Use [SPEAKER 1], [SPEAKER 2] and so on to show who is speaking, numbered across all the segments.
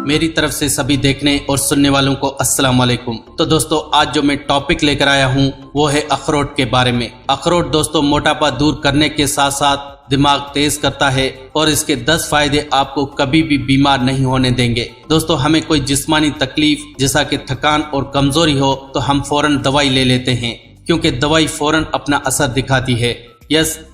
[SPEAKER 1] میری طرف سے سبھی دیکھنے اور سننے والوں کو السلام علیکم۔ تو دوستو آج جو میں ٹاپک لے کر آیا ہوں وہ ہے اخروٹ کے بارے میں۔ اخروٹ دوستو موٹاپا دور کرنے کے ساتھ ساتھ دماغ تیز کرتا ہے اور اس کے 10 فائدے آپ کو کبھی بھی بیمار نہیں ہونے دیں گے۔ دوستو ہمیں کوئی جسمانی تکلیف جیسا کہ تھکان اور کمزوری ہو تو ہم فوراً دوائی لے لیتے ہیں، کیونکہ دوائی فوراً اپنا اثر دکھاتی ہے۔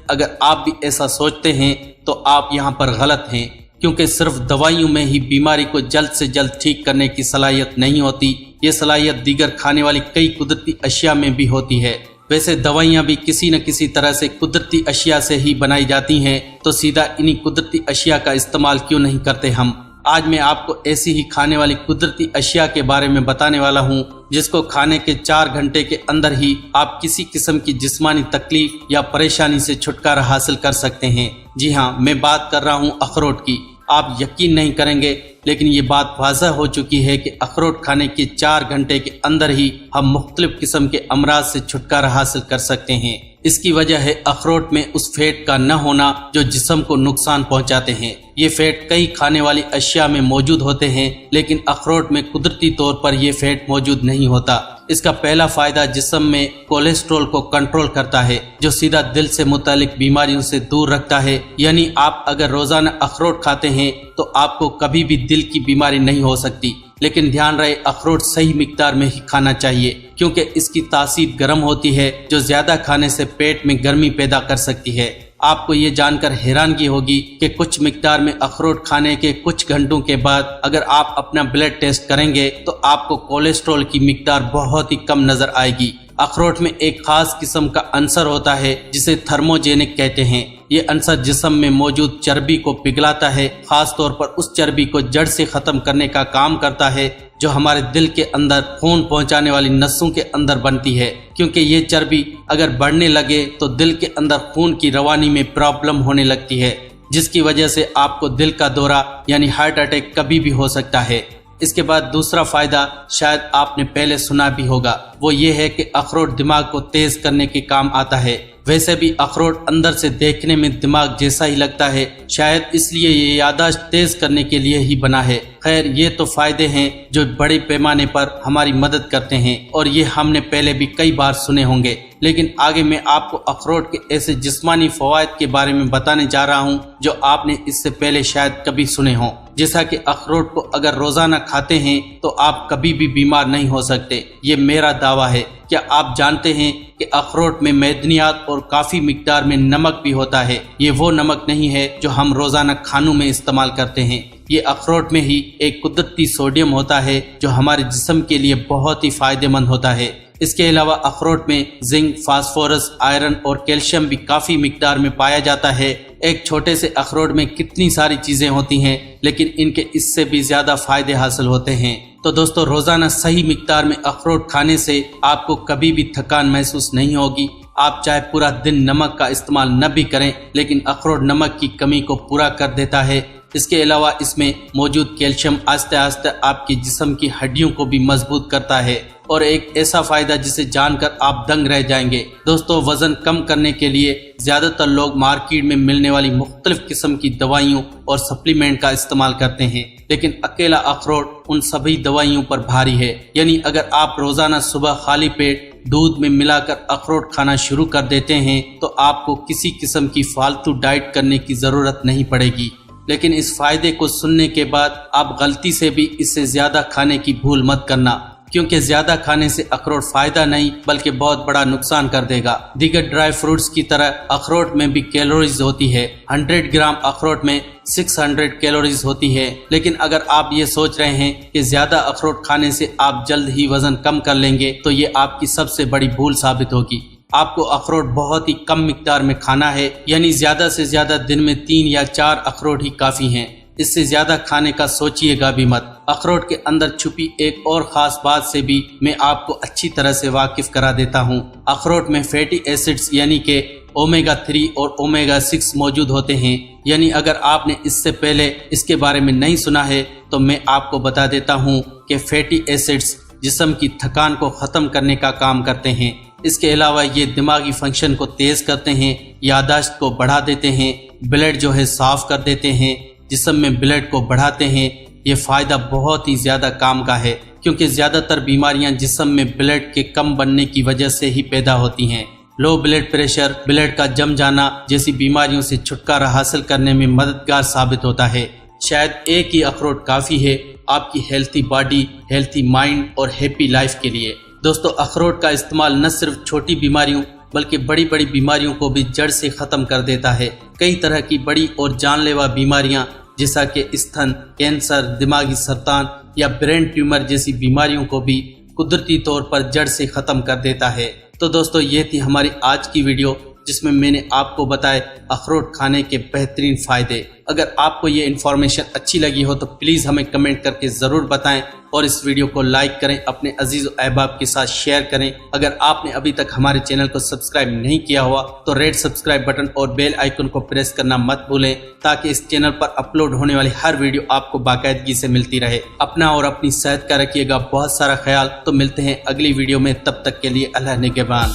[SPEAKER 1] اگر آپ بھی ایسا سوچتے ہیں تو آپ یہاں پر غلط ہیں، کیونکہ صرف دوائیوں میں ہی بیماری کو جلد سے جلد ٹھیک کرنے کی صلاحیت نہیں ہوتی، یہ صلاحیت دیگر کھانے والی کئی قدرتی اشیاء میں بھی ہوتی ہے۔ ویسے دوائیاں بھی کسی نہ کسی طرح سے قدرتی اشیاء سے ہی بنائی جاتی ہیں، تو سیدھا انہی قدرتی اشیاء کا استعمال کیوں نہیں کرتے ہم؟ آج میں آپ کو ایسی ہی کھانے والی قدرتی اشیاء کے بارے میں بتانے والا ہوں جس کو کھانے کے 4 گھنٹے کے اندر ہی آپ کسی قسم کی جسمانی تکلیف یا پریشانی سے چھٹکارا حاصل کر سکتے ہیں۔ جی ہاں، میں بات کر رہا ہوں اخروٹ کی۔ آپ یقین نہیں کریں گے لیکن یہ بات واضح ہو چکی ہے کہ اخروٹ کھانے کے 4 گھنٹے کے اندر ہی ہم مختلف قسم کے امراض سے چھٹکارا حاصل کر سکتے ہیں۔ اس کی وجہ ہے اخروٹ میں اس فیٹ کا نہ ہونا جو جسم کو نقصان پہنچاتے ہیں۔ یہ فیٹ کئی کھانے والی اشیاء میں موجود ہوتے ہیں، لیکن اخروٹ میں قدرتی طور پر یہ فیٹ موجود نہیں ہوتا۔ اس کا پہلا فائدہ جسم میں کولیسٹرول کو کنٹرول کرتا ہے، جو سیدھا دل سے متعلق بیماریوں سے دور رکھتا ہے۔ یعنی آپ اگر روزانہ اخروٹ کھاتے ہیں تو آپ کو کبھی بھی دل کی بیماری نہیں ہو سکتی، لیکن دھیان رہے اخروٹ صحیح مقدار میں ہی کھانا چاہیے، کیونکہ اس کی تاثیر گرم ہوتی ہے جو زیادہ کھانے سے پیٹ میں گرمی پیدا کر سکتی ہے۔ آپ کو یہ جان کر حیرانگی ہوگی کہ کچھ مقدار میں اخروٹ کھانے کے کچھ گھنٹوں کے بعد اگر آپ اپنا بلڈ ٹیسٹ کریں گے تو آپ کو کولیسٹرول کی مقدار بہت ہی کم نظر آئے گی۔ اخروٹ میں ایک خاص قسم کا عنصر ہوتا ہے جسے تھرموجینک کہتے ہیں۔ یہ عنصر جسم میں موجود چربی کو پگھلاتا ہے، خاص طور پر اس چربی کو جڑ سے ختم کرنے کا کام کرتا ہے جو ہمارے دل کے اندر خون پہنچانے والی نسوں کے اندر بنتی ہے، کیونکہ یہ چربی اگر بڑھنے لگے تو دل کے اندر خون کی روانی میں پرابلم ہونے لگتی ہے، جس کی وجہ سے آپ کو دل کا دورہ یعنی ہارٹ اٹیک کبھی بھی ہو سکتا ہے۔ اس کے بعد دوسرا فائدہ شاید آپ نے پہلے سنا بھی ہوگا، وہ یہ ہے کہ اخروٹ دماغ کو تیز کرنے کے کام آتا ہے۔ ویسے بھی اخروٹ اندر سے دیکھنے میں دماغ جیسا ہی لگتا ہے، شاید اس لیے یہ یادداشت تیز کرنے کے لیے ہی بنا ہے۔ خیر، یہ تو فائدے ہیں جو بڑے پیمانے پر ہماری مدد کرتے ہیں اور یہ ہم نے پہلے بھی کئی بار سنے ہوں گے، لیکن آگے میں آپ کو اخروٹ کے ایسے جسمانی فوائد کے بارے میں بتانے جا رہا ہوں جو آپ نے اس سے پہلے شاید کبھی سنے ہوں۔ جیسا کہ اخروٹ کو اگر روزانہ کھاتے ہیں تو آپ کبھی بھی بیمار نہیں ہو سکتے، یہ میرا دعویٰ ہے۔ کیا آپ جانتے ہیں کہ اخروٹ میں معدنیات اور کافی مقدار میں نمک بھی ہوتا ہے؟ یہ وہ نمک نہیں ہے جو ہم روزانہ کھانوں میں استعمال کرتے ہیں، یہ اخروٹ میں ہی ایک قدرتی سوڈیم ہوتا ہے جو ہمارے جسم کے لیے بہت ہی فائدہ مند ہوتا ہے۔ اس کے علاوہ اخروٹ میں زنک، فاسفورس، آئرن اور کیلشیم بھی کافی مقدار میں پایا جاتا ہے۔ ایک چھوٹے سے اخروٹ میں کتنی ساری چیزیں ہوتی ہیں، لیکن ان کے اس سے بھی زیادہ فائدے حاصل ہوتے ہیں۔ تو دوستو روزانہ صحیح مقدار میں اخروٹ کھانے سے آپ کو کبھی بھی تھکان محسوس نہیں ہوگی۔ آپ چاہے پورا دن نمک کا استعمال نہ بھی کریں، لیکن اخروٹ نمک کی کمی کو پورا کر دیتا ہے۔ اس کے علاوہ اس میں موجود کیلشیم آہستہ آہستہ آپ کے جسم کی ہڈیوں کو بھی مضبوط کرتا ہے، اور ایک ایسا فائدہ جسے جان کر آپ دنگ رہ جائیں گے۔ دوستو وزن کم کرنے کے لیے زیادہ تر لوگ مارکیٹ میں ملنے والی مختلف قسم کی دوائیوں اور سپلیمنٹ کا استعمال کرتے ہیں، لیکن اکیلا اخروٹ ان سبھی دوائیوں پر بھاری ہے۔ یعنی اگر آپ روزانہ صبح خالی پیٹ دودھ میں ملا کر اخروٹ کھانا شروع کر دیتے ہیں تو آپ کو کسی قسم کی فالتو ڈائٹ کرنے کی ضرورت نہیں پڑے گی۔ لیکن اس فائدے کو سننے کے بعد آپ غلطی سے بھی اس سے زیادہ کھانے کی بھول مت کرنا، کیونکہ زیادہ کھانے سے اخروٹ فائدہ نہیں بلکہ بہت بڑا نقصان کر دے گا۔ دیگر ڈرائی فروٹس کی طرح اخروٹ میں بھی کیلوریز ہوتی ہے۔ 100 گرام اخروٹ میں 600 کیلوریز ہوتی ہے، لیکن اگر آپ یہ سوچ رہے ہیں کہ زیادہ اخروٹ کھانے سے آپ جلد ہی وزن کم کر لیں گے تو یہ آپ کی سب سے بڑی بھول ثابت ہوگی۔ آپ کو اخروٹ بہت ہی کم مقدار میں کھانا ہے، یعنی زیادہ سے زیادہ دن میں 3 یا 4 اخروٹ ہی کافی ہیں۔ اس سے زیادہ کھانے کا سوچیے گا بھی مت۔ اخروٹ کے اندر چھپی ایک اور خاص بات سے بھی میں آپ کو اچھی طرح سے واقف کرا دیتا ہوں۔ اخروٹ میں فیٹی ایسڈز یعنی کہ اومیگا 3 اور اومیگا 6 موجود ہوتے ہیں۔ یعنی اگر آپ نے اس سے پہلے اس کے بارے میں نہیں سنا ہے تو میں آپ کو بتا دیتا ہوں کہ فیٹی ایسڈز جسم کی تھکان کو ختم کرنے کا کام کرتے ہیں۔ اس کے علاوہ یہ دماغی فنکشن کو تیز کرتے ہیں، یادداشت کو بڑھا دیتے ہیں، بلڈ جو ہے صاف کر دیتے ہیں، جسم میں بلڈ کو بڑھاتے ہیں، یہ فائدہ بہت ہی زیادہ کام کا ہے، کیونکہ زیادہ تر بیماریاں جسم میں بلڈ کے کم بننے کی وجہ سے ہی پیدا ہوتی ہیں۔ لو بلڈ پریشر، بلڈ کا جم جانا جیسی بیماریوں سے چھٹکارا حاصل کرنے میں مددگار ثابت ہوتا ہے۔ شاید ایک ہی اخروٹ کافی ہے آپ کی ہیلتھی باڈی، ہیلتھی مائنڈ اور ہیپی لائف کے لیے۔ دوستو، اخروٹ کا استعمال نہ صرف چھوٹی بیماریوں بلکہ بڑی بڑی بیماریوں کو بھی جڑ سے ختم کر دیتا ہے۔ کئی طرح کی بڑی اور جان لیوا بیماریاں جیسا کہ استھن کینسر، دماغی سرطان یا برین ٹیومر جیسی بیماریوں کو بھی قدرتی طور پر جڑ سے ختم کر دیتا ہے۔ تو دوستو، یہ تھی ہماری آج کی ویڈیو جس میں میں نے آپ کو بتائے اخروٹ کھانے کے بہترین فائدے۔ اگر آپ کو یہ انفارمیشن اچھی لگی ہو تو پلیز ہمیں کمنٹ کر کے ضرور بتائیں، اور اس ویڈیو کو لائک کریں، اپنے عزیز و احباب کے ساتھ شیئر کریں۔ اگر آپ نے ابھی تک ہمارے چینل کو سبسکرائب نہیں کیا ہوا تو ریڈ سبسکرائب بٹن اور بیل آئیکن کو پریس کرنا مت بھولیں، تاکہ اس چینل پر اپلوڈ ہونے والی ہر ویڈیو آپ کو باقاعدگی سے ملتی رہے۔ اپنا اور اپنی صحت کا رکھیے گا بہت سارا خیال۔ تو ملتے ہیں اگلی ویڈیو میں، تب تک کے لیے اللہ نگہبان۔